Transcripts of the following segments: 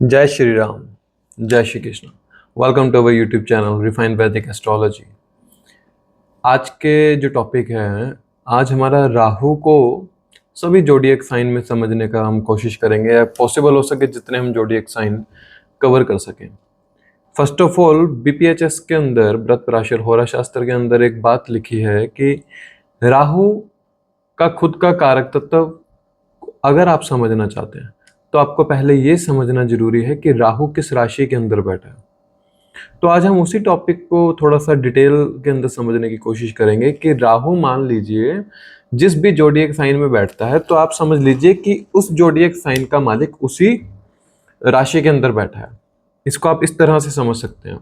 जय श्री राम, जय Shri Krishna. Welcome to our YouTube channel refined Vedic astrology. आज के जो टॉपिक है, आज हमारा राहु को सभी जोडिएक साइन में समझने का हम कोशिश करेंगे। पॉसिबल हो सके जितने हम जोडिएक साइन कवर कर सकें। फर्स्ट ऑफ ऑल, बीपीएचएस के अंदर व्रत प्राशर होरा शास्त्र के अंदर एक बात लिखी है कि राहु का खुद का कारक तत्व अगर आप समझना चाहते हैं तो आपको पहले ये समझना जरूरी है कि राहु किस राशि के अंदर बैठा है। तो आज हम उसी टॉपिक को थोड़ा सा डिटेल के अंदर समझने की कोशिश करेंगे कि राहु मान लीजिए जिस भी जोडिएक साइन में बैठता है तो आप समझ लीजिए कि उस जोडिएक साइन का मालिक उसी राशि के अंदर बैठा है। इसको आप इस तरह से समझ सकते हैं।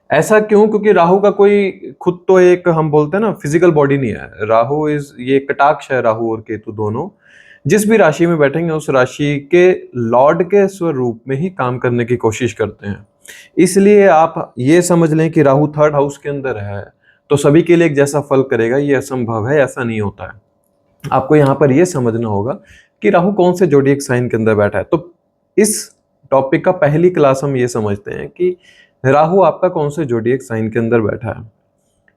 ऐसा क्यों? क्योंकि राहु का कोई खुद तो एक हम बोलते हैं ना फिजिकल बॉडी नहीं है। राहु ये कटाक्ष है, राहु और केतु दोनों जिस भी राशि में बैठेंगे उस राशि के लॉर्ड के स्वरूप में ही काम करने की कोशिश करते हैं। इसलिए आप ये समझ लें कि राहु थर्ड हाउस के अंदर है तो सभी के लिए एक जैसा फल करेगा, ये असंभव है, ऐसा नहीं होता है। आपको यहाँ पर यह समझना होगा कि राहु कौन से जोडिएक साइन के अंदर बैठा है। तो इस टॉपिक का पहली क्लास हम ये समझते हैं कि राहु आपका कौन से जोडिएक साइन के अंदर बैठा है।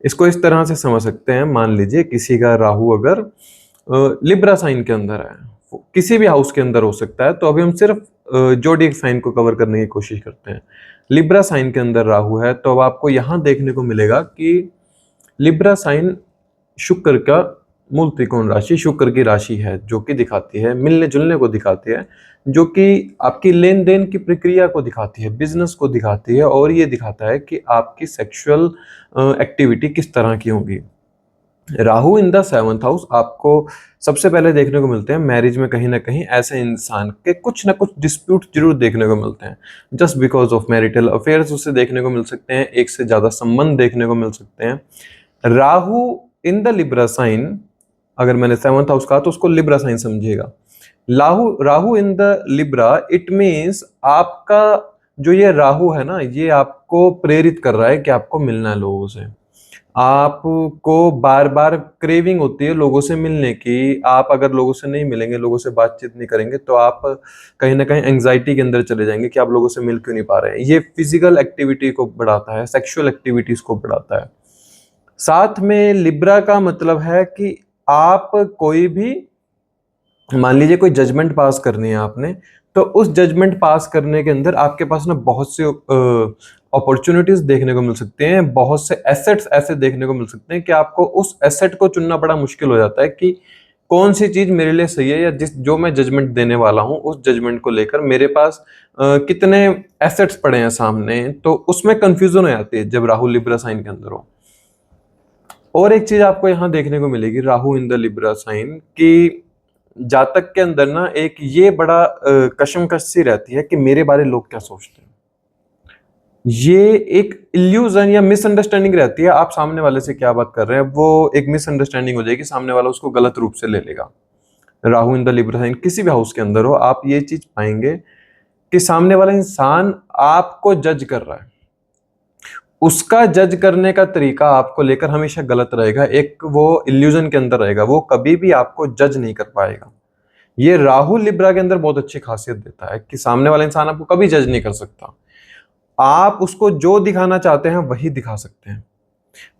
इसको इस तरह से समझ सकते हैं, मान लीजिए किसी का राहु अगर लिब्रा साइन के अंदर है, किसी भी हाउस के अंदर हो सकता है। तो अभी हम सिर्फ जोडिएक साइन को कवर करने की कोशिश करते हैं। लिब्रा साइन के अंदर राहु है तो अब आपको यहां देखने को मिलेगा कि लिब्रा साइन शुक्र का मूल त्रिकोण राशि, शुक्र की राशि है, जो कि दिखाती है मिलने जुलने को दिखाती है, जो कि आपकी लेन देन की प्रक्रिया को दिखाती है, बिजनेस को दिखाती है, और ये दिखाता है कि आपकी सेक्सुअल एक्टिविटी किस तरह की होगी। Rahu in the 7th house आपको सबसे पहले देखने को मिलते हैं मैरिज में। कहीं ना कहीं ऐसे इंसान के कुछ ना कुछ डिस्प्यूट जरूर देखने को मिलते हैं, just because of marital affairs उसे देखने को मिल सकते हैं, एक से ज्यादा संबंध देखने को मिल सकते हैं। Rahu in the Libra sign, अगर मैंने 7th हाउस कहा तो उसको लिब्रा साइन समझिएगा। Rahu in the Libra, it means आपका जो ये राहु है ना, ये आपको प्रेरित कर रहा है कि आपको मिलना है लोगों से। आपको बार बार क्रेविंग होती है लोगों से मिलने की। आप अगर लोगों से नहीं मिलेंगे, लोगों से बातचीत नहीं करेंगे, तो आप कहीं ना कहीं एंग्जाइटी के अंदर चले जाएंगे कि आप लोगों से मिल क्यों नहीं पा रहे हैं। ये फिजिकल एक्टिविटी को बढ़ाता है, सेक्सुअल एक्टिविटीज को बढ़ाता है। साथ में लिब्रा का मतलब है कि आप कोई भी, मान लीजिए कोई जजमेंट पास करनी है आपने, तो उस जजमेंट पास करने के अंदर आपके पास ना बहुत से अपॉर्चुनिटीज देखने को मिल सकते हैं, बहुत से एसेट्स ऐसे देखने को मिल सकते हैं कि आपको उस एसेट को चुनना बड़ा मुश्किल हो जाता है कि कौन सी चीज मेरे लिए सही है, या जो मैं जजमेंट देने वाला हूं उस जजमेंट को लेकर मेरे पास कितने एसेट्स पड़े हैं सामने। तो उसमें कंफ्यूजन हो जाती है जब राहु लिब्रा साइन के अंदर हो। और एक चीज आपको यहाँ देखने को मिलेगी Rahu in the Libra sign की जातक के अंदर ना एक ये बड़ा कशमकश सी रहती है कि मेरे बारे लोग क्या सोचते हैं। ये एक इल्यूजन या मिसअंडरस्टैंडिंग रहती है। आप सामने वाले से क्या बात कर रहे हैं वो एक मिसअंडरस्टैंडिंग हो जाएगी, सामने वाला उसको गलत रूप से ले लेगा। Rahu in the Libra sign किसी भी हाउस के अंदर हो, आप ये चीज पाएंगे कि सामने वाला इंसान आपको जज कर रहा है, उसका जज करने का तरीका आपको लेकर हमेशा गलत रहेगा। एक वो इल्यूजन के अंदर रहेगा, वो कभी भी आपको जज नहीं कर पाएगा। ये राहु लिब्रा के अंदर बहुत अच्छी खासियत देता है कि सामने वाला इंसान आपको कभी जज नहीं कर सकता। आप उसको जो दिखाना चाहते हैं वही दिखा सकते हैं,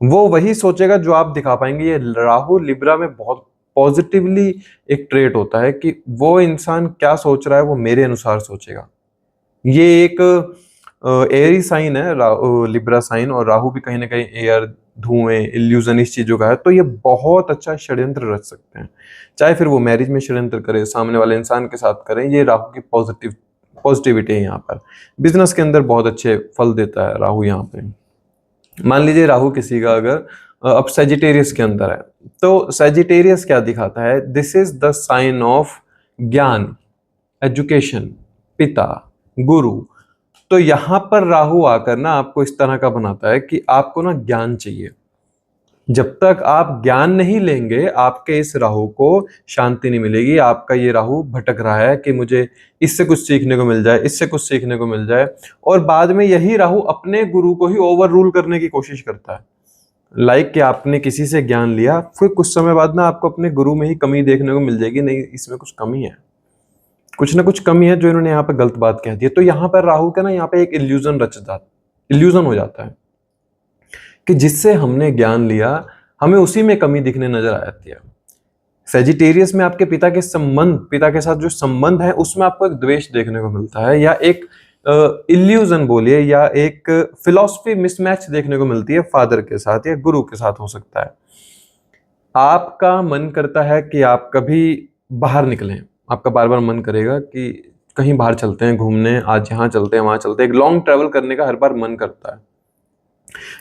वो वही सोचेगा जो आप दिखा पाएंगे। ये राहु लिब्रा में बहुत पॉजिटिवली एक ट्रेट होता है कि वो इंसान क्या सोच रहा है वो मेरे अनुसार सोचेगा। ये एक एयरी साइन है लिब्रा साइन, और राहु भी कहीं ना कहीं एयर, धुएं, इल्यूजन इस चीजों का है। तो ये बहुत अच्छा षड्यंत्र रच सकते हैं, चाहे फिर वो मैरिज में षड्यंत्र करे, सामने वाले इंसान के साथ करें। ये राहु की पॉजिटिविटी है। यहाँ पर बिजनेस के अंदर बहुत अच्छे फल देता है राहु। यहाँ पे मान लीजिए राहु किसी का अगर अब सेजिटेरियस के अंदर है, तो सेजिटेरियस क्या दिखाता है? This is the sign of gyan, education, पिता, गुरु। तो यहां पर राहु आकर ना आपको इस तरह का बनाता है कि आपको ना ज्ञान चाहिए। जब तक आप ज्ञान नहीं लेंगे आपके इस राहु को शांति नहीं मिलेगी। आपका ये राहु भटक रहा है कि मुझे इससे कुछ सीखने को मिल जाए, इससे कुछ सीखने को मिल जाए, और बाद में यही राहु अपने गुरु को ही ओवर रूल करने की कोशिश करता है। लाइक कि आपने किसी से ज्ञान लिया, फिर कुछ समय बाद ना आपको अपने गुरु में ही कमी देखने को मिल जाएगी, नहीं इसमें कुछ कमी है। कुछ ना कुछ कमी है जो इन्होंने यहाँ पे गलत बात कह दी है। तो यहाँ पर राहु का ना यहाँ पे एक इल्यूजन हो जाता है कि जिससे हमने ज्ञान लिया हमें उसी में कमी दिखने नजर आ जाती है। सेजिटेरियस में आपके पिता के साथ जो संबंध है उसमें आपको एक द्वेष देखने को मिलता है, या एक इल्यूजन बोलिए, या एक फिलॉसफी मिसमैच देखने को मिलती है फादर के साथ या गुरु के साथ हो सकता है। आपका मन करता है कि आप कभी बाहर निकलें, आपका बार बार मन करेगा कि कहीं बाहर चलते हैं घूमने, आज यहाँ चलते हैं वहां चलते हैं, एक लॉन्ग ट्रैवल करने का हर बार मन करता है।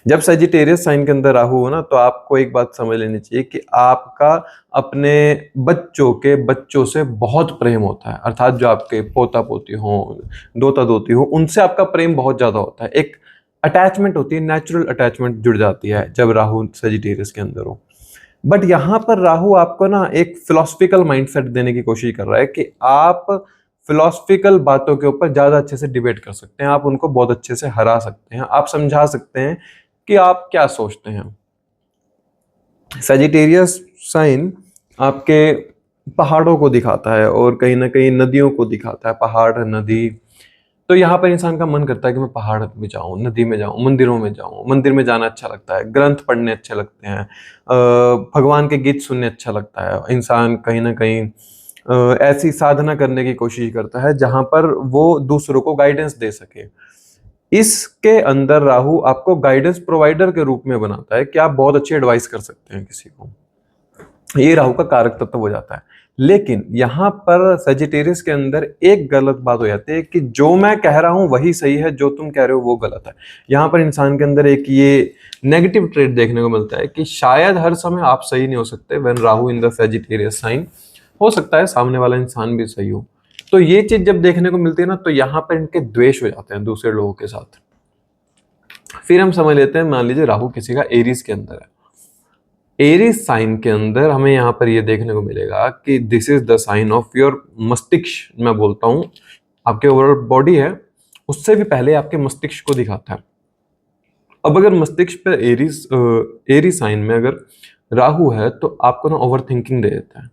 जब सेजिटेरियस साइन के अंदर राहु हो ना, तो आपको एक बात समझ लेनी चाहिए कि आपका अपने बच्चों से बहुत प्रेम होता है, अर्थात जो आपके पोता पोती हो, दोता दोती हो, उनसे आपका प्रेम बहुत ज्यादा होता है। एक अटैचमेंट होती है, नेचुरल अटैचमेंट जुड़ जाती है जब राहु सेजिटेरियस के अंदर हो। बट यहाँ पर राहु आपको ना एक फिलोसफिकल माइंडसेट देने की कोशिश कर रहा है कि आप फिलोसफिकल बातों के ऊपर ज्यादा अच्छे से डिबेट कर सकते हैं, आप उनको बहुत अच्छे से हरा सकते हैं, आप समझा सकते हैं कि आप क्या सोचते हैं। सेजिटेरियस साइन आपके पहाड़ों को दिखाता है और कहीं ना कहीं नदियों को दिखाता है, पहाड़ नदी। तो यहाँ पर इंसान का मन करता है कि मैं पहाड़ में जाऊं, नदी में जाऊं, मंदिरों में जाऊं। मंदिर में जाना अच्छा लगता है, ग्रंथ पढ़ने अच्छे लगते हैं, भगवान के गीत सुनने अच्छा लगता है। इंसान कहीं ना कहीं ऐसी साधना करने की कोशिश करता है जहां पर वो दूसरों को गाइडेंस दे सके। इसके अंदर राहु आपको गाइडेंस प्रोवाइडर के रूप में बनाता है कि आप बहुत अच्छी एडवाइस कर सकते हैं किसी को। ये राहु का कारक तत्व हो जाता है। लेकिन यहां पर सेजिटेरियस के अंदर एक गलत बात हो जाती है कि जो मैं कह रहा हूं वही सही है, जो तुम कह रहे हो वो गलत है। यहां पर इंसान के अंदर एक ये नेगेटिव ट्रेड देखने को मिलता है कि शायद हर समय आप सही नहीं हो सकते। When Rahu in the Sagittarius sign, हो सकता है सामने वाला इंसान भी सही हो। तो ये चीज जब देखने को मिलती है ना, तो यहाँ पर इनके द्वेष हो जाते हैं दूसरे लोगों के साथ। फिर हम समझ लेते हैं, मान लीजिए राहु किसी का एरीज के अंदर है। एरीज साइन के अंदर हमें यहाँ पर ये देखने को मिलेगा कि this is the sign of your मस्तिष्क। मैं बोलता हूँ आपके ओवरऑल बॉडी है, उससे भी पहले आपके मस्तिष्क को दिखाता है। अब अगर मस्तिष्क पे एरीज साइन में अगर राहु है तो आपको ना ओवर थिंकिंग दे देता है।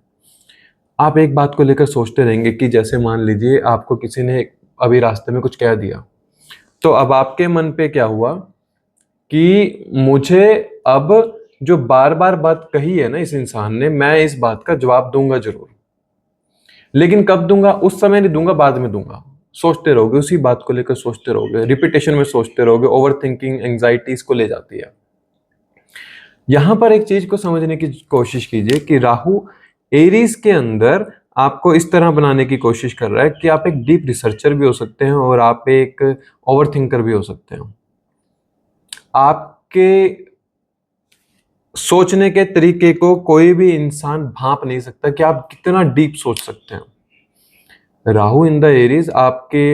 आप एक बात को लेकर सोचते रहेंगे कि जैसे मान लीजिए आपको किसी ने अभी रास्ते में कुछ कह दिया, तो अब आपके मन पे क्या हुआ कि मुझे अब जो बार बार बात कही है ना इस इंसान ने, मैं इस बात का जवाब दूंगा जरूर, लेकिन कब दूंगा? उस समय नहीं दूंगा, बाद में दूंगा। सोचते रहोगे, उसी बात को लेकर सोचते रहोगे, रिपीटेशन में सोचते रहोगे, ओवर थिंकिंग एंग्जाइटी इसको ले जाती है। यहां पर एक चीज को समझने की कोशिश कीजिए कि राहु एरीज के अंदर आपको इस तरह बनाने की कोशिश कर रहा है कि आप एक डीप रिसर्चर भी हो सकते हैं और आप एक ओवर थिंकर भी हो सकते हैं। आपके सोचने के तरीके को कोई भी इंसान भांप नहीं सकता कि आप कितना डीप सोच सकते हैं। राहु इन द एरीज आपके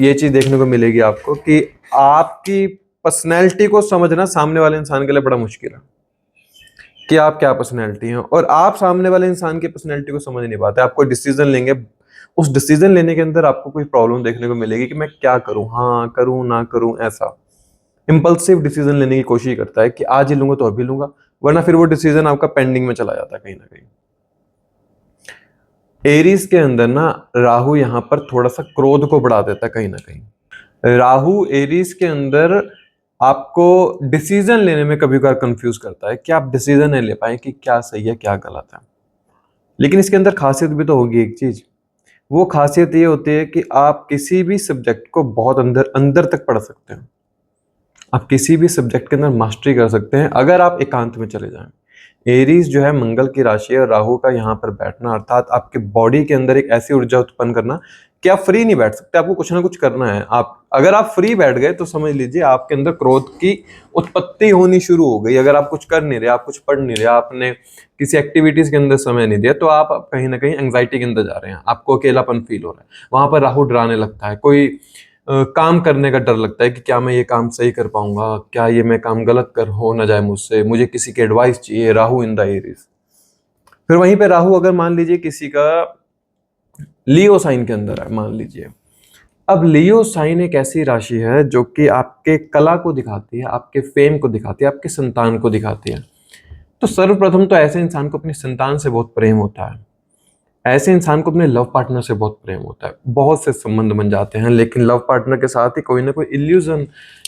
ये चीज देखने को मिलेगी आपको कि आपकी पर्सनैलिटी को समझना सामने वाले इंसान के लिए बड़ा मुश्किल है कि आप क्या पर्सनैलिटी हैं, और आप सामने वाले इंसान की पर्सनैलिटी को समझ नहीं पाते। आप कोई डिसीजन लेंगे, उस डिसीजन लेने के अंदर आपको कोई प्रॉब्लम देखने को मिलेगी कि मैं क्या करूं, हाँ करूं ना करूं। ऐसा इंपल्सिव डिसीजन लेने की कोशिश करता है कि आज ही लूंगा तो अभी लूंगा, वरना फिर वो डिसीजन आपका पेंडिंग में चला जाता है कहीं ना कहीं। एरीज के अंदर ना राहु यहां पर थोड़ा सा क्रोध को बढ़ा देता है कहीं ना कहीं। राहु एरीज के अंदर आपको डिसीजन लेने में कभी कभार कंफ्यूज करता है कि आप डिसीजन नहीं ले पाए कि क्या सही है क्या गलत है। लेकिन इसके अंदर खासियत भी तो होगी एक चीज, वो खासियत ये होती है कि आप किसी भी सब्जेक्ट को बहुत अंदर अंदर तक पढ़ सकते हैं। आप किसी भी सब्जेक्ट के अंदर मास्टरी कर सकते हैं अगर आप एकांत में चले जाएं। एरीज जो है मंगल की राशि है, राहु का यहाँ पर बैठना अर्थात आपके बॉडी के अंदर एक ऐसी ऊर्जा उत्पन्न करना कि आप फ्री नहीं बैठ सकते, आपको कुछ ना कुछ करना है। आप अगर आप फ्री बैठ गए तो समझ लीजिए आपके अंदर क्रोध की उत्पत्ति होनी शुरू हो गई। अगर आप कुछ कर नहीं रहे, आप कुछ पढ़ नहीं रहे, आपने किसी एक्टिविटीज के अंदर समय नहीं दिया, तो आप कहीं ना कहीं एंग्जाइटी के अंदर जा रहे हैं, आपको अकेलापन फील हो रहा है। वहां पर राहु डराने लगता है, कोई काम करने का डर लगता है कि क्या मैं ये काम सही कर पाऊंगा, क्या ये मैं काम गलत कर हो ना जाए मुझसे, मुझे किसी की एडवाइस चाहिए। Rahu in the Aries. फिर वहीं पे राहु अगर मान लीजिए किसी का लियो साइन के अंदर है, मान लीजिए। अब लियो साइन एक ऐसी राशि है जो कि आपके कला को दिखाती है, आपके फेम को दिखाती है, आपके संतान को दिखाती है। तो सर्वप्रथम तो ऐसे इंसान को अपनी संतान से बहुत प्रेम होता है। ऐसे इंसान को अपने लव पार्टनर से बहुत प्रेम होता है, बहुत से संबंध बन जाते हैं, लेकिन लव पार्टनर के साथ ही कोई ना कोई इल्यूजन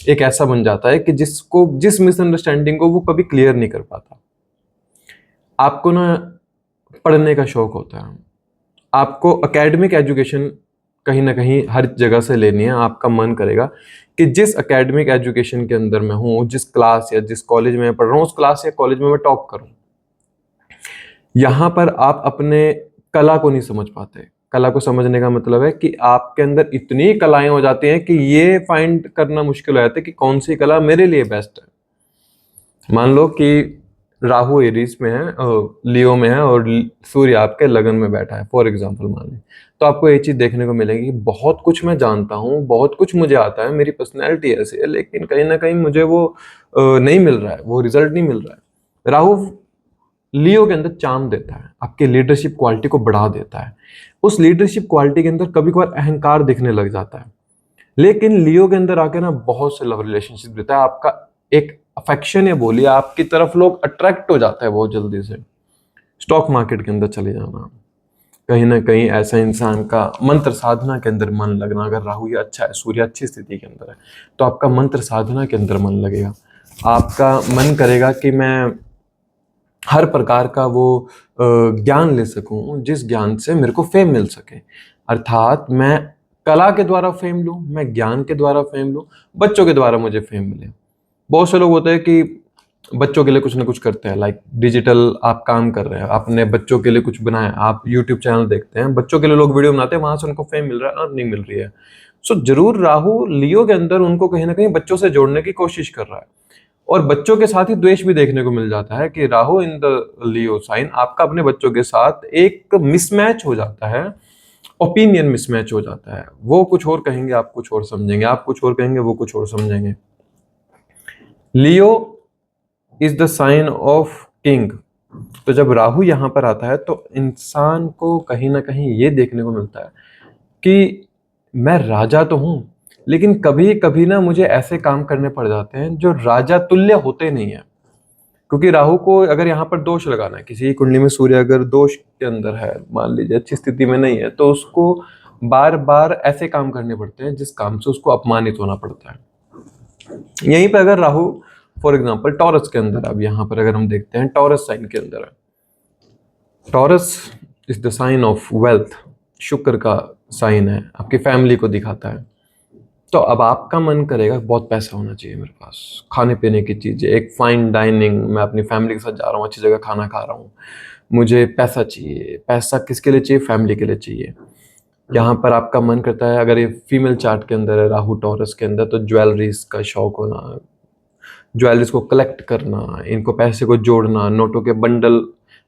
एक ऐसा बन जाता है कि जिस मिसअंडरस्टैंडिंग को वो कभी क्लियर नहीं कर पाता। आपको ना पढ़ने का शौक होता है, आपको एकेडमिक एजुकेशन कहीं ना कहीं हर जगह से लेनी है, आपका मन करेगा कि जिस एकेडमिक एजुकेशन के अंदर मैं हूँ, जिस क्लास या जिस कॉलेज में मैं पढ़ रहा हूँ, उस क्लास या कॉलेज में मैं टॉप करूँ। यहाँ पर आप अपने कला को नहीं समझ पाते। कला को समझने का मतलब है कि आपके अंदर इतनी कलाएं हो जाती हैं कि ये फाइंड करना मुश्किल हो जाता है कि कौन सी कला मेरे लिए बेस्ट है। मान लो कि राहु एरीज में है, लियो में है, और सूर्य आपके लगन में बैठा है, फॉर एग्जाम्पल मान ली, तो आपको ये चीज देखने को मिलेगी, बहुत कुछ मैं जानता हूँ, बहुत कुछ मुझे आता है, मेरी पर्सनैलिटी ऐसी है, लेकिन कहीं ना कहीं मुझे वो नहीं मिल रहा है, वो रिजल्ट नहीं मिल रहा है। राहु लियो के अंदर चार्म देता है, आपके लीडरशिप क्वालिटी को बढ़ा देता है। उस लीडरशिप क्वालिटी के अंदर कभी कभार अहंकार दिखने लग जाता है, लेकिन लियो के अंदर आके ना बहुत से लव रिलेशनशिप देता है, आपका एक अफेक्शन है, बोलिए आपकी तरफ लोग अट्रैक्ट हो जाता है बहुत जल्दी से। स्टॉक मार्केट के अंदर चले जाना, कहीं ना कहीं ऐसा इंसान का मंत्र साधना के अंदर मन लगना, अगर राहु ये अच्छा है, सूर्य अच्छी स्थिति के अंदर है, तो आपका मंत्र साधना के अंदर मन लगेगा, आपका मन करेगा कि मैं हर प्रकार का वो ज्ञान ले सकूं जिस ज्ञान से मेरे को फेम मिल सके। अर्थात मैं कला के द्वारा फेम लूं, मैं ज्ञान के द्वारा फेम लूं, बच्चों के द्वारा मुझे फेम मिले। बहुत से लोग होते हैं कि बच्चों के लिए कुछ ना कुछ करते हैं, लाइक डिजिटल आप काम कर रहे हैं, आपने बच्चों के लिए कुछ बनाया, आप यूट्यूब चैनल देखते हैं, बच्चों के लिए लोग वीडियो बनाते हैं, वहां से उनको फेम मिल रहा है, अर्निंग मिल रही है। सो जरूर राहु लियो के अंदर उनको कहीं ना कहीं बच्चों से जोड़ने की कोशिश कर रहा है, और बच्चों के साथ ही द्वेष भी देखने को मिल जाता है कि Rahu in the Leo sign आपका अपने बच्चों के साथ एक मिसमैच हो जाता है, ओपिनियन मिसमैच हो जाता है, वो कुछ और कहेंगे, आप कुछ और समझेंगे, आप कुछ और कहेंगे, वो कुछ और समझेंगे। Leo is the sign of king, तो जब राहु यहां पर आता है तो इंसान को कहीं ना कहीं ये देखने को मिलता है कि मैं राजा तो हूं, लेकिन कभी कभी ना मुझे ऐसे काम करने पड़ जाते हैं जो राजा तुल्य होते नहीं है। क्योंकि राहु को अगर यहाँ पर दोष लगाना है, किसी की कुंडली में सूर्य अगर दोष के अंदर है, मान लीजिए अच्छी स्थिति में नहीं है, तो उसको बार बार ऐसे काम करने पड़ते हैं जिस काम से उसको अपमानित होना पड़ता है। यहीं पर अगर राहु फॉर एग्जाम्पल टॉरस के अंदर, अब यहाँ पर अगर हम देखते हैं टॉरस साइन के अंदर है, Taurus is the sign of wealth, Shukra का साइन है, आपकी फैमिली को दिखाता है। तो अब आपका मन करेगा बहुत पैसा होना चाहिए मेरे पास, खाने पीने की चीज़ें, एक फाइन डाइनिंग, मैं अपनी फैमिली के साथ जा रहा हूँ, अच्छी जगह खाना खा रहा हूँ, मुझे पैसा चाहिए। पैसा किसके लिए चाहिए? फैमिली के लिए चाहिए। यहाँ पर आपका मन करता है, अगर ये फीमेल चार्ट के अंदर है राहु टॉरस के अंदर, तो ज्वेलरीज का शौक होना, ज्वेलरीज को कलेक्ट करना, इनको पैसे को जोड़ना, नोटों के बंडल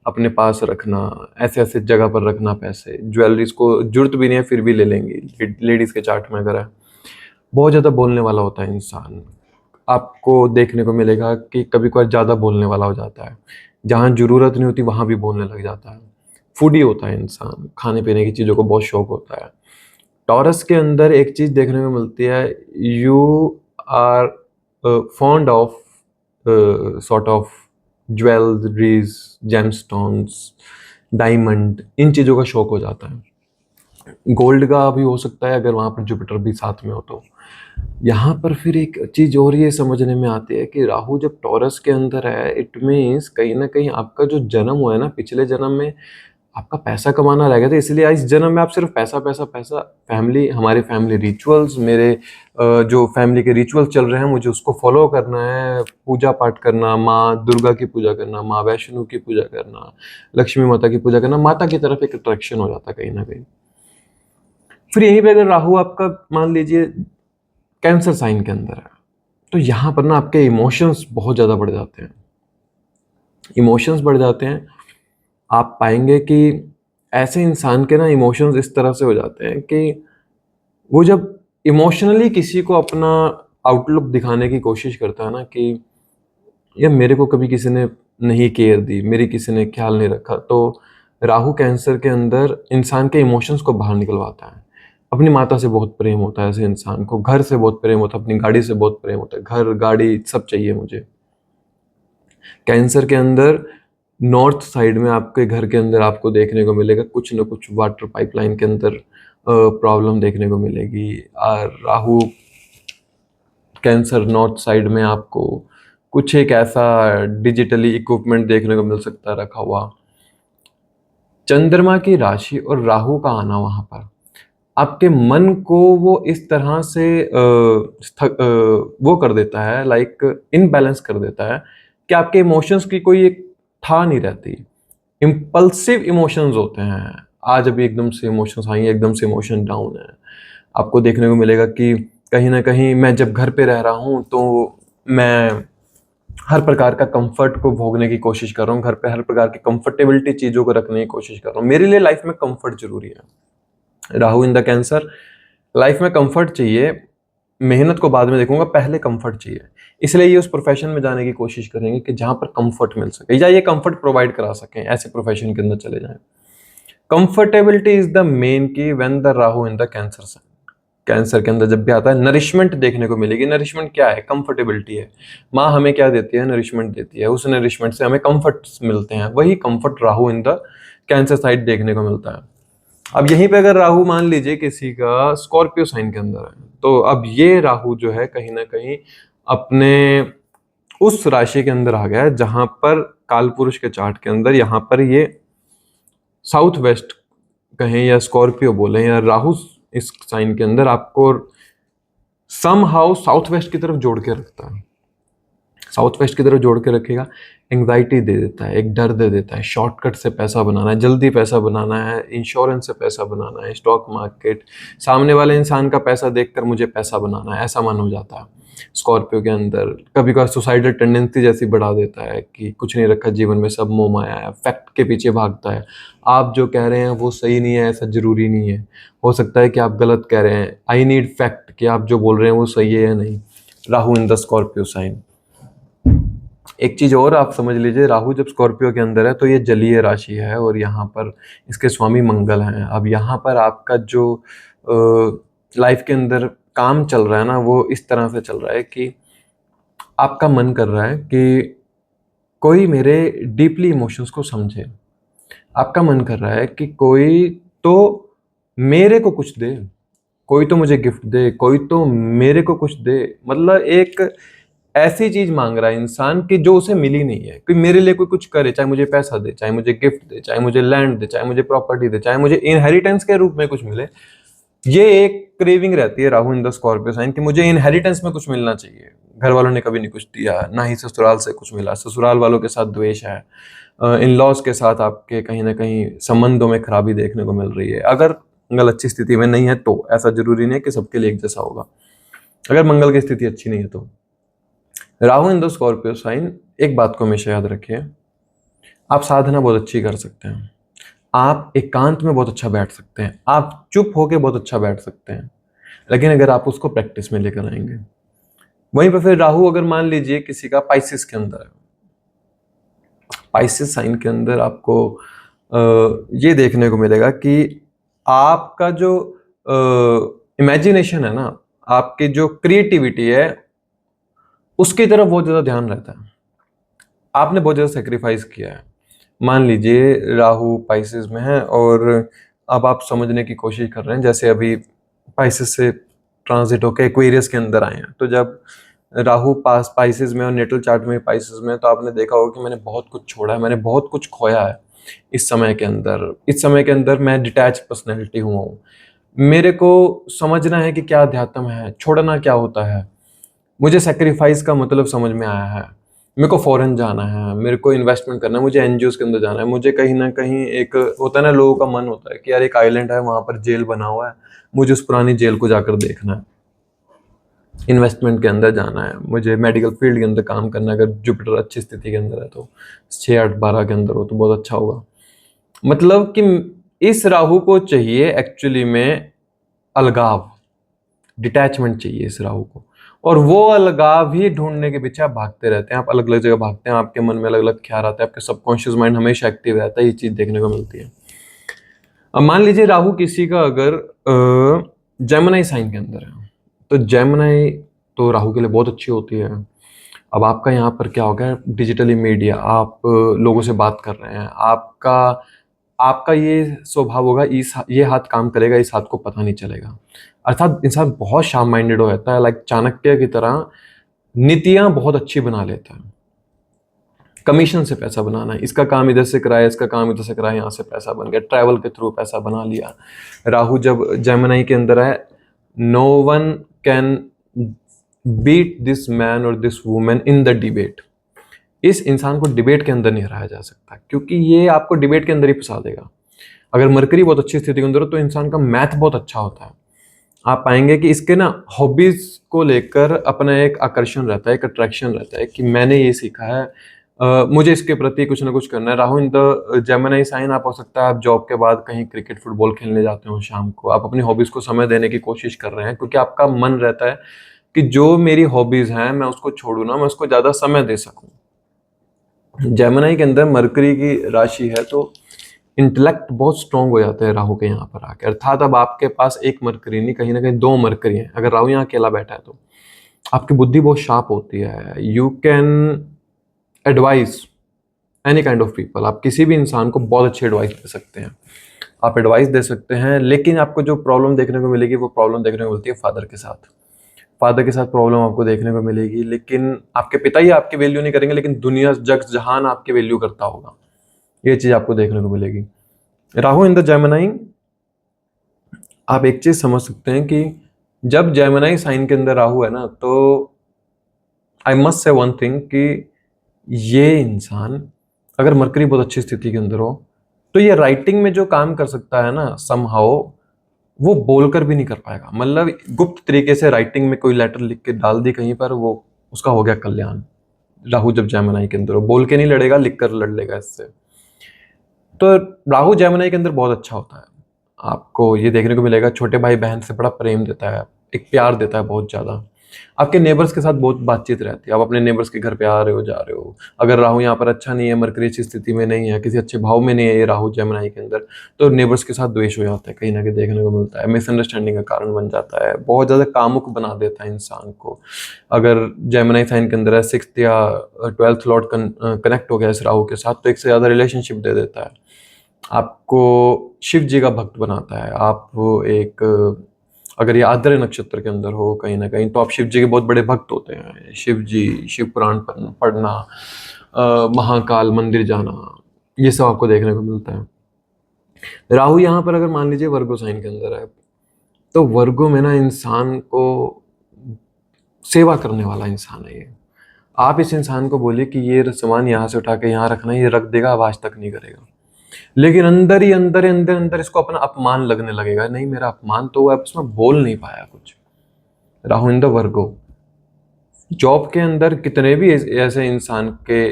अपने पास रखना, ऐसे ऐसे जगह पर रखना पैसे, ज्वेलरीज को जरूरत भी नहीं है फिर भी ले लेंगी, लेडीज के चार्ट में अगर है। बहुत ज़्यादा बोलने वाला होता है इंसान, आपको देखने को मिलेगा कि कभी कभार ज़्यादा बोलने वाला हो जाता है, जहाँ ज़रूरत नहीं होती वहाँ भी बोलने लग जाता है। फूडी होता है इंसान, खाने पीने की चीज़ों को बहुत शौक होता है। टॉरस के अंदर एक चीज़ देखने को मिलती है, you are fond of sort of jewelleries, gemstones, diamond, इन चीज़ों का शौक हो जाता है। गोल्ड का भी हो सकता है अगर वहाँ पर जुपिटर भी साथ में हो तो। यहाँ पर फिर एक चीज़ और ये समझने में आती है कि राहु जब टॉरस के अंदर है, इट मीन्स कहीं ना कहीं आपका जो जन्म हुआ है ना, पिछले जन्म में आपका पैसा कमाना रह गया था, इसलिए इस जन्म में आप सिर्फ पैसा पैसा पैसा, फैमिली, हमारे फैमिली रिचुअल्स, मेरे जो फैमिली के रिचुअल्स चल रहे हैं मुझे उसको फॉलो करना है, पूजा पाठ करना, माँ दुर्गा की पूजा करना, माँ वैष्णो की पूजा करना, लक्ष्मी माता की पूजा करना, माता की तरफ एक अट्रैक्शन हो जाता है कहीं ना कहीं। फिर यहीं पे अगर राहु आपका मान लीजिए कैंसर साइन के अंदर है, तो यहाँ पर ना आपके इमोशंस बहुत ज़्यादा बढ़ जाते हैं, इमोशंस बढ़ जाते हैं। आप पाएंगे कि ऐसे इंसान के ना इमोशंस इस तरह से हो जाते हैं कि वो जब इमोशनली किसी को अपना आउटलुक दिखाने की कोशिश करता है ना कि ये मेरे को कभी किसी ने नहीं केयर दी, मेरी किसी ने ख्याल नहीं रखा, तो राहु कैंसर के अंदर इंसान के इमोशंस को बाहर निकलवाता है। अपनी माता से बहुत प्रेम होता है ऐसे इंसान को, घर से बहुत प्रेम होता है, अपनी गाड़ी से बहुत प्रेम होता है, घर गाड़ी सब चाहिए मुझे। कैंसर के अंदर नॉर्थ साइड में आपके घर के अंदर आपको देखने को मिलेगा कुछ ना कुछ वाटर पाइपलाइन के अंदर प्रॉब्लम देखने को मिलेगी। और राहु कैंसर नॉर्थ साइड में आपको कुछ एक ऐसा डिजिटली इक्विपमेंट देखने को मिल सकता है रखा हुआ। चंद्रमा की राशि और राहु का आना वहां पर आपके मन को वो इस तरह से वो कर देता है, लाइक इनबैलेंस कर देता है कि आपके इमोशंस की कोई एक था नहीं रहती। इम्पल्सिव इमोशंस होते हैं। आज अभी एकदम से इमोशंस आई हैं, एकदम से इमोशन डाउन है। आपको देखने को मिलेगा कि कहीं ना कहीं मैं जब घर पे रह रहा हूँ तो मैं हर प्रकार का कंफर्ट को भोगने की कोशिश कर रहा हूँ, घर पे हर प्रकार की कंफर्टेबिलिटी चीज़ों को रखने की कोशिश कर रहा हूँ। मेरे लिए लाइफ में कंफर्ट जरूरी है। Rahu in the cancer, life में कंफर्ट चाहिए, मेहनत को बाद में देखूंगा, पहले कंफर्ट चाहिए। इसलिए ये उस प्रोफेशन में जाने की कोशिश करेंगे कि जहां पर कंफर्ट मिल सके या ये कंफर्ट प्रोवाइड करा सकें, ऐसे प्रोफेशन के अंदर चले जाएं। Comfortability is the main key when the Rahu in the Cancer sign. Cancer के अंदर जब भी आता है नरिशमेंट देखने को मिलेगी। नरिशमेंट क्या है? कंफर्टेबिलिटी है। माँ हमें क्या देती है? नरिशमेंट देती है। उस नरिशमेंट से हमें कंफर्ट मिलते हैं। वही comfort Rahu in the cancer side देखने को मिलता है। अब यहीं पे अगर राहु मान लीजिए किसी का स्कॉर्पियो साइन के अंदर है, तो अब ये राहु जो है कहीं ना कहीं अपने उस राशि के अंदर आ गया है जहां पर काल पुरुष के चार्ट के अंदर यहाँ पर ये साउथ वेस्ट कहें या स्कॉर्पियो बोले या राहु इस साइन के अंदर आपको सम हाउ साउथ वेस्ट की तरफ जोड़ के रखता है। साउथ वेस्ट की तरफ जोड़ के रखेगा, एंग्जाइटी दे देता है, एक डर दे देता है। शॉर्टकट से पैसा बनाना है, जल्दी पैसा बनाना है, इंश्योरेंस से पैसा बनाना है, स्टॉक मार्केट, सामने वाले इंसान का पैसा देखकर मुझे पैसा बनाना है, ऐसा मन हो जाता है स्कॉर्पियो के अंदर। कभी कभार सुसाइडल टेंडेंसी जैसी बढ़ा देता है कि कुछ नहीं रखा जीवन में, सब मोह माया है, फैक्ट के पीछे भागता है। आप जो कह रहे हैं वो सही नहीं है ऐसा जरूरी नहीं है, हो सकता है कि आप गलत कह रहे हैं। आई नीड फैक्ट कि आप जो बोल रहे हैं वो सही है या नहीं। Rahu in the Scorpio sign. एक चीज और आप समझ लीजिए, राहु जब स्कॉर्पियो के अंदर है तो ये जलीय राशि है और यहाँ पर इसके स्वामी मंगल हैं। अब यहाँ पर आपका जो लाइफ के अंदर काम चल रहा है ना, वो इस तरह से चल रहा है कि आपका मन कर रहा है कि कोई मेरे डीपली इमोशंस को समझे। आपका मन कर रहा है कि कोई तो मेरे को कुछ दे, कोई तो मुझे गिफ्ट दे, कोई तो मेरे को कुछ दे। मतलब एक ऐसी चीज मांग रहा है इंसान कि जो उसे मिली नहीं है। कोई मेरे लिए कोई कुछ करे, चाहे मुझे पैसा दे, चाहे मुझे गिफ्ट दे, चाहे मुझे लैंड दे, चाहे मुझे प्रॉपर्टी दे, चाहे मुझे इनहेरिटेंस के रूप में कुछ मिले। ये एक क्रेविंग रहती है Rahu in the Scorpio sign कि मुझे इनहेरिटेंस में कुछ मिलना चाहिए। घर वालों ने कभी नहीं कुछ दिया, ना ही ससुराल से कुछ मिला, ससुराल वालों के साथ द्वेष है, इन लॉज के साथ आपके कहीं ना कहीं संबंधों में खराबी देखने को मिल रही है। अगर मंगल अच्छी स्थिति में नहीं है तो ऐसा जरूरी नहीं है कि सबके लिए एक जैसा होगा। अगर मंगल की स्थिति अच्छी नहीं है तो Rahu in the Scorpio sign, एक बात को हमेशा याद रखिए, आप साधना बहुत अच्छी कर सकते हैं, आप एकांत में बहुत अच्छा बैठ सकते हैं, आप चुप होके बहुत अच्छा बैठ सकते हैं, लेकिन अगर आप उसको प्रैक्टिस में लेकर आएंगे। वहीं पर फिर राहु अगर मान लीजिए किसी का पाइसिस के अंदर है, पाइसिस साइन के अंदर आपको ये देखने को मिलेगा कि आपका जो इमेजिनेशन है ना, आपकी जो क्रिएटिविटी है, उसकी तरफ बहुत ज्यादा ध्यान रहता है। आपने बहुत ज्यादा सेक्रीफाइस किया है। मान लीजिए राहु पाइसेस में है और अब आप समझने की कोशिश कर रहे हैं, जैसे अभी पाइसेस से ट्रांजिट होकर एक्वेरियस के अंदर आए हैं, तो जब राहु पास पाइसेस में और नेटल चार्ट में पाइसेस में, तो आपने देखा होगा कि मैंने बहुत कुछ छोड़ा है, मैंने बहुत कुछ खोया है इस समय के अंदर। इस समय के अंदर मैं डिटैच पर्सनैलिटी हुआ हूँ। मेरे को समझना है कि क्या अध्यात्म है, छोड़ना क्या होता है। मुझे सेक्रीफाइस का मतलब समझ में आया है। मेरे को फॉरेन जाना है, मेरे को इन्वेस्टमेंट करना है, मुझे एनजीओ के अंदर जाना है, मुझे कहीं ना कहीं एक होता है ना, लोगों का मन होता है कि यार एक आइलैंड है, वहां पर जेल बना हुआ है, मुझे उस पुरानी जेल को जाकर देखना है। इन्वेस्टमेंट के अंदर जाना है, मुझे मेडिकल फील्ड के अंदर काम करना है। अगर जुपिटर अच्छी स्थिति के अंदर है तो 6, 8, 12 के अंदर हो तो बहुत अच्छा होगा। मतलब कि इस राहु को चाहिए एक्चुअली में अलगाव, डिटैचमेंट चाहिए इस राहु को, और वो अलगाव ही ढूंढने के पीछे आप भागते रहते हैं। आप अलग अलग जगह भागते हैं, आपके मन में अलग अलग ख्याल आते हैं, आपके सबकॉन्शियस माइंड हमेशा एक्टिव रहता है, ये चीज देखने को मिलती है। अब मान लीजिए राहु किसी का अगर जेमिनी साइन के अंदर है, तो जेमिनी तो राहु के लिए बहुत अच्छी होती है। अब आपका यहाँ पर क्या हो गया, डिजिटली मीडिया, आप लोगों से बात कर रहे हैं, आपका आपका ये स्वभाव होगा, इस ये हाथ काम करेगा, इस हाथ को पता नहीं चलेगा। अर्थात इंसान बहुत शार्प माइंडेड हो जाता है, लाइक चाणक्य की तरह नीतियां बहुत अच्छी बना लेता है। कमीशन से पैसा बनाना है, इसका काम इधर से कराया, इसका काम इधर से कराया, यहाँ से पैसा बन गया, ट्रैवल के थ्रू पैसा बना लिया। राहु जब जेमिनी के अंदर है, no one can beat this man और this women in the debate. इस इंसान को डिबेट के अंदर नहीं हराया जा सकता, क्योंकि ये आपको डिबेट के अंदर ही फंसा देगा। अगर मरकरी बहुत अच्छी स्थिति के अंदर हो तो इंसान का मैथ बहुत अच्छा होता है। आप पाएंगे कि इसके ना हॉबीज को लेकर अपना एक आकर्षण रहता है, एक अट्रैक्शन रहता है कि मैंने ये सीखा है, मुझे इसके प्रति कुछ ना कुछ करना है। Rahu in the Gemini sign, आप हो सकता है आप जॉब के बाद कहीं क्रिकेट फुटबॉल खेलने जाते हो शाम को, आप अपनी हॉबीज को समय देने की कोशिश कर रहे हैं, क्योंकि आपका मन रहता है कि जो मेरी हॉबीज हैं मैं उसको छोड़ू ना, मैं उसको ज्यादा समय दे सकूं। जेमिनी के अंदर मरकरी की राशि है तो इंटेलेक्ट बहुत स्ट्रांग हो जाता है राहु के यहाँ पर आके। अर्थात अब आपके पास एक मरकरी नहीं, कहीं ना कहीं दो मरकरी हैं। अगर राहु यहाँ अकेला बैठा है तो आपकी बुद्धि बहुत शार्प होती है। You can advice any kind of people, आप किसी भी इंसान को बहुत अच्छी एडवाइस दे सकते हैं, आप एडवाइस दे सकते हैं। लेकिन आपको जो प्रॉब्लम देखने को मिलेगी वो प्रॉब्लम देखने को मिलती है फादर के साथ। फादर के साथ प्रॉब्लम आपको देखने को मिलेगी, लेकिन आपके पिता ही आपकी वैल्यू नहीं करेंगे, लेकिन दुनिया जग जहान आपकी वैल्यू करता होगा। ये चीज आपको देखने को मिलेगी। राहु इन द जेमिनी, आप एक चीज समझ सकते हैं कि जब जेमिनी साइन के अंदर राहु है ना, तो I must say one thing कि ये इंसान अगर मरकरी बहुत अच्छी स्थिति के अंदर हो तो ये राइटिंग में जो काम कर सकता है ना, समहाउ वो बोलकर भी नहीं कर पाएगा। मतलब गुप्त तरीके से राइटिंग में कोई लेटर लिख के डाल दी कहीं पर, वो उसका हो गया कल्याण। राहु जब जेमिनी के अंदर हो, बोल के नहीं लड़ेगा, लिख कर लड़ लेगा इससे। तो राहु जेमिनी के अंदर बहुत अच्छा होता है। आपको ये देखने को मिलेगा छोटे भाई बहन से बड़ा प्रेम देता है, एक प्यार देता है बहुत ज्यादा। आपके नेबर्स के साथ बहुत बातचीत रहती है, आप अपने नेबर्स के घर पे आ रहे हो, जा रहे हो। अगर राहु यहाँ पर अच्छा नहीं है, मरकरी अच्छी स्थिति में नहीं है, किसी अच्छे भाव में नहीं है ये राहु जेमिनी के अंदर, तो नेबर्स के साथ द्वेष हो जाता है, कहीं ना कहीं देखने को मिलता है, मिसअंडरस्टैंडिंग का कारण बन जाता है, बहुत ज्यादा कामुक बना देता है इंसान को। अगर जेमिनी साइन के अंदर है, 6th या 12th लॉर्ड कनेक्ट हो गया इस राहु के साथ, तो एक से ज्यादा रिलेशनशिप दे देता है, आपको शिव जी का भक्त बनाता है। आप एक, अगर ये आद्र नक्षत्र के अंदर हो कहीं ना कहीं, तो आप शिव जी के बहुत बड़े भक्त होते हैं। शिव जी, शिव पुराण पढ़ना, महाकाल मंदिर जाना, ये सब आपको देखने को मिलता है। राहु यहाँ पर अगर मान लीजिए वर्गो साइन के अंदर है, तो वर्गो में ना इंसान को सेवा करने वाला इंसान है ये। आप इस इंसान को बोलिए कि ये सामान यहाँ से उठा के यहाँ रखना, ये रख देगा, आवाज तक नहीं करेगा, लेकिन अंदर ही अंदर अंदर अंदर इसको अपना अपमान लगने लगेगा, नहीं मेरा अपमान तो हुआ, उसमें बोल नहीं पाया कुछ। Rahu in the Virgo, job के अंदर कितने भी ऐसे इंसान के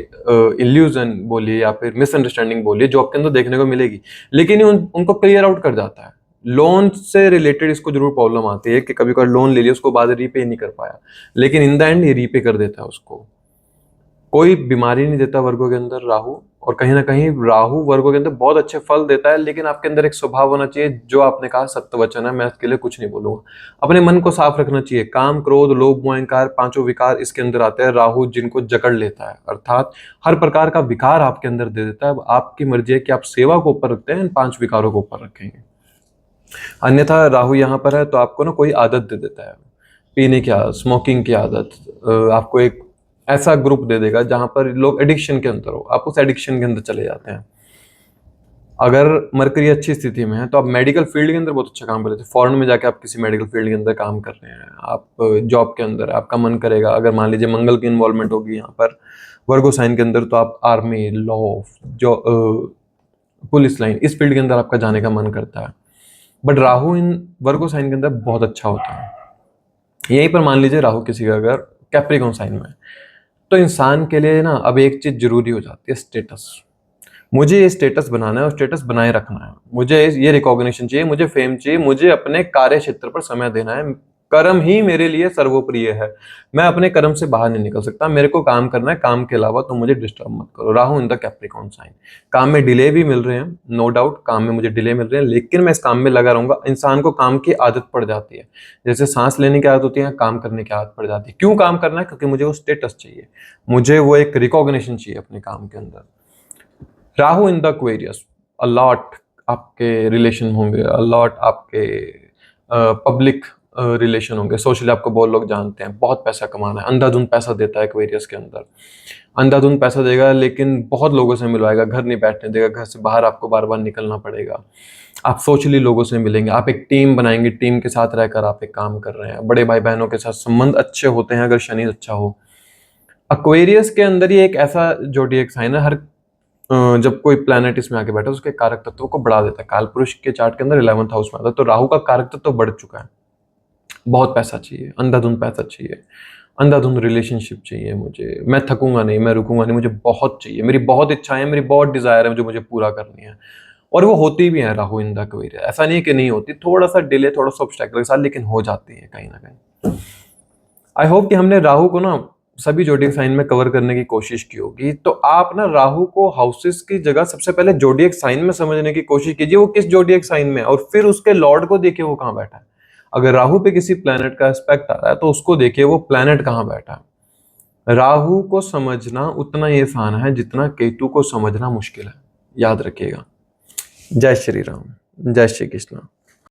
इल्यूजन बोलिए या फिर मिसअंडरस्टैंडिंग बोलिए जॉब के अंदर देखने को मिलेगी, लेकिन ये उनको क्लियर आउट कर जाता है। लोन से रिलेटेड इसको जरूर प्रॉब्लम आती है कि कभी कभी लोन ले लिया, उसको बाद रीपे नहीं कर पाया, लेकिन इन द एंड ये रीपे कर देता है उसको। कोई बीमारी नहीं देता वर्गों के अंदर राहु, और कहीं ना कहीं राहु वर्गों के अंदर बहुत अच्छे फल देता है, लेकिन आपके अंदर एक स्वभाव होना चाहिए, जो आपने कहा सत्य वचन है, मैं इसके लिए कुछ नहीं बोलूंगा। अपने मन को साफ रखना चाहिए। काम, क्रोध, लोभ, मोह, अहंकार, पांचों विकार इसके अंदर आते हैं, राहु जिनको जकड़ लेता है, अर्थात हर प्रकार का विकार आपके अंदर दे देता है। अब आपकी मर्जी है कि आप सेवा को ऊपर रखते हैं, इन 5 विकारों को ऊपर रखेंगे। अन्यथा राहु यहाँ पर है तो आपको ना कोई आदत दे देता है, पीने की आदत, स्मोकिंग की आदत, आपको एक ऐसा ग्रुप दे देगा जहां पर लोग एडिक्शन के अंदर हो, आप उस एडिक्शन के अंदर चले जाते हैं। अगर मरकरी अच्छी स्थिति में है तो आप मेडिकल फील्ड के अंदर बहुत अच्छा काम कर रहे थे, फॉरेन में जाके आप किसी मेडिकल फील्ड के अंदर काम कर रहे हैं, आप जॉब के अंदर आपका मन करेगा, अगर मान लीजिए मंगल की इन्वॉल्वमेंट होगी यहाँ पर वर्गो साइन के अंदर, तो आप आर्मी, लॉ, जो पुलिस लाइन, इस फील्ड के अंदर आपका जाने का मन करता है। But Rahu in Virgo sign के अंदर बहुत अच्छा होता है। यहीं पर मान लीजिए राहु किसी का अगर कैप्रिकॉन साइन में, तो इंसान के लिए ना अब एक चीज जरूरी हो जाती है, स्टेटस। मुझे ये स्टेटस बनाना है और स्टेटस बनाए रखना है, मुझे ये रिकॉग्निशन चाहिए, मुझे फेम चाहिए, मुझे अपने कार्य क्षेत्र पर समय देना है, कर्म ही मेरे लिए सर्वोप्रिय है। मैं अपने कर्म से बाहर नहीं निकल सकता, मेरे को काम करना है, काम के अलावा तुम मुझे डिस्टर्ब मत करो। Rahu in the Capricorn sign. काम में डिले भी मिल रहे हैं, नो डाउट, काम में मुझे डिले मिल रहे हैं, लेकिन मैं इस काम में लगा रहूंगा। इंसान को काम की आदत पड़ जाती है, जैसे सांस लेने की आदत होती है, काम करने की आदत पड़ जाती है। क्यों काम करना है? क्योंकि मुझे वो स्टेटस चाहिए, मुझे वो एक रिकॉग्निशन चाहिए अपने काम के अंदर। Rahu in the Aquarius, a lot आपके रिलेशन होंगे, अलॉट आपके पब्लिक रिलेशन होंगे, सोशली आपको बहुत लोग जानते हैं, बहुत पैसा कमाना है, अंधाधुंध पैसा देता है एक्वेरियस के अंदर, अंधाधुंध पैसा देगा, लेकिन बहुत लोगों से मिलवाएगा, घर नहीं बैठने देगा, घर से बाहर आपको बार बार निकलना पड़ेगा। आप सोशली लोगों से मिलेंगे, आप एक टीम बनाएंगे, टीम के साथ रहकर आप एक काम कर रहे हैं, बड़े भाई बहनों के साथ संबंध अच्छे होते हैं अगर शनि अच्छा हो। एक्वेरियस के अंदर ये एक ऐसा जोडिएक साइन है, हर जब कोई प्लैनेट इसमें आके बैठा है उसके कारक तत्वों को बढ़ा देता है। कालपुरुष के चार्ट के अंदर 11th हाउस में आता है, तो राहु का कारक तत्व बढ़ चुका है। बहुत पैसा चाहिए, अंधाधुंध पैसा चाहिए, अंधाधुंध रिलेशनशिप चाहिए मुझे, मैं थकूंगा नहीं, मैं रुकूंगा नहीं, मुझे बहुत चाहिए, मेरी बहुत इच्छाएं, मेरी बहुत डिजायर है जो मुझे पूरा करनी है, और वो होती भी है राहु इन द एक्वेरियस। ऐसा नहीं है कि नहीं होती, थोड़ा सा डिले, थोड़ा सा ऑब्स्टेकल के साथ, लेकिन हो जाती है कहीं ना कहीं। आई होप कि हमने राहु को ना सभी जोडियक साइन में कवर करने की कोशिश की होगी। तो आप ना राहु को हाउसेस की जगह सबसे पहले जोडियक साइन में समझने की कोशिश कीजिए, वो किस जोडियक साइन में है, और फिर उसके लॉर्ड को देखिए वो कहाँ बैठा है। अगर राहु पे किसी प्लैनेट का एस्पेक्ट आ रहा है तो उसको देखिए वो प्लैनेट कहाँ बैठा है। राहु को समझना उतना ही आसान है जितना केतु को समझना मुश्किल है, याद रखिएगा। जय श्री राम, जय श्री कृष्ण।